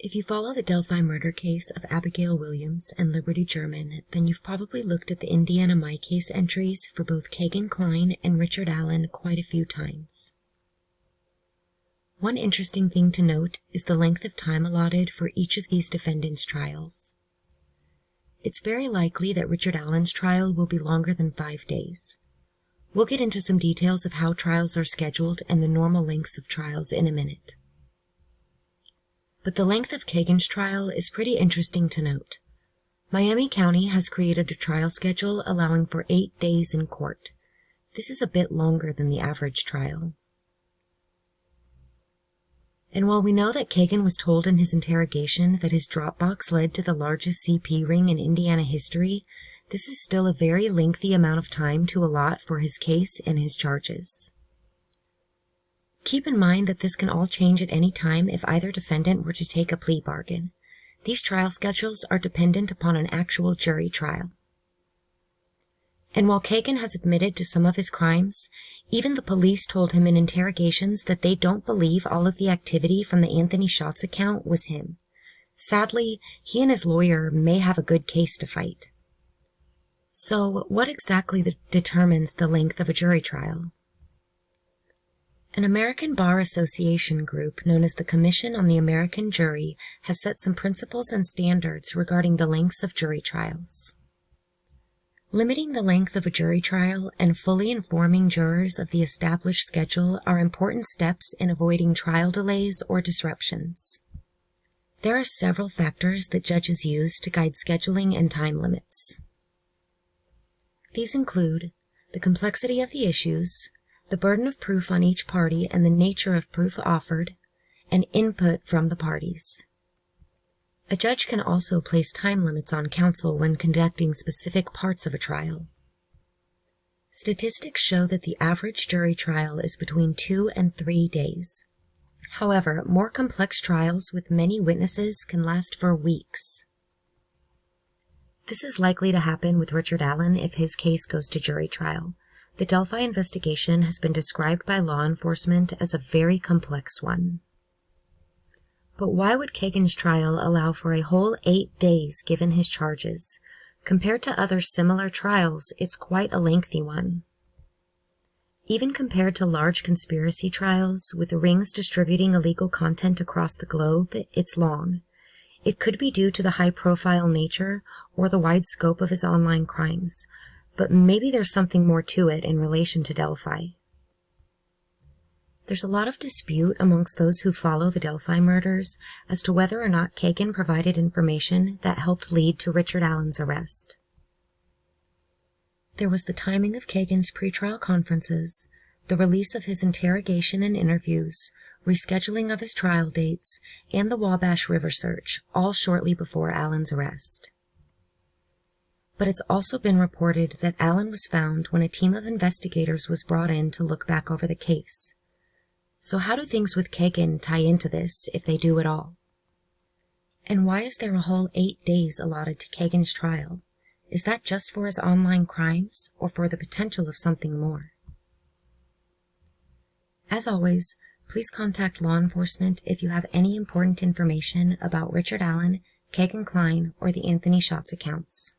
If you follow the Delphi murder case of Abigail Williams and Liberty German, then you've probably looked at the Indiana My Case entries for both Kegan Kline and Richard Allen quite a few times. One interesting thing to note is the length of time allotted for each of these defendants' trials. It's very likely that Richard Allen's trial will be longer than 5 days. We'll get into some details of how trials are scheduled and the normal lengths of trials in a minute. But the length of Kegan's trial is pretty interesting to note. Miami County has created a trial schedule allowing for 8 days in court. This is a bit longer than the average trial. And while we know that Kegan was told in his interrogation that his Dropbox led to the largest CP ring in Indiana history, this is still a very lengthy amount of time to allot for his case and his charges. Keep in mind that this can all change at any time if either defendant were to take a plea bargain. These trial schedules are dependent upon an actual jury trial. And while Kegan has admitted to some of his crimes, even the police told him in interrogations that they don't believe all of the activity from the Anthony Shots account was him. Sadly, he and his lawyer may have a good case to fight. So, what exactly determines the length of a jury trial? An American Bar Association group known as the Commission on the American Jury has set some principles and standards regarding the lengths of jury trials. Limiting the length of a jury trial and fully informing jurors of the established schedule are important steps in avoiding trial delays or disruptions. There are several factors that judges use to guide scheduling and time limits. These include the complexity of the issues, the burden of proof on each party and the nature of proof offered, and input from the parties. A judge can also place time limits on counsel when conducting specific parts of a trial. Statistics show that the average jury trial is between 2 and 3 days. However, more complex trials with many witnesses can last for weeks. This is likely to happen with Richard Allen if his case goes to jury trial. The Delphi investigation has been described by law enforcement as a very complex one. But why would Kegan's trial allow for a whole 8 days given his charges? Compared to other similar trials, it's quite a lengthy one. Even compared to large conspiracy trials with rings distributing illegal content across the globe, it's long. It could be due to the high-profile nature or the wide scope of his online crimes, but maybe there's something more to it in relation to Delphi. There's a lot of dispute amongst those who follow the Delphi murders as to whether or not Kegan provided information that helped lead to Richard Allen's arrest. There was the timing of Kegan's pretrial conferences, the release of his interrogation and interviews, rescheduling of his trial dates, and the Wabash River search, all shortly before Allen's arrest. But it's also been reported that Allen was found when a team of investigators was brought in to look back over the case. So how do things with Kegan tie into this, if they do at all? And why is there a whole 8 days allotted to Kegan's trial? Is that just for his online crimes, or for the potential of something more? As always, please contact law enforcement if you have any important information about Richard Allen, Kegan Kline, or the Anthony Shots accounts.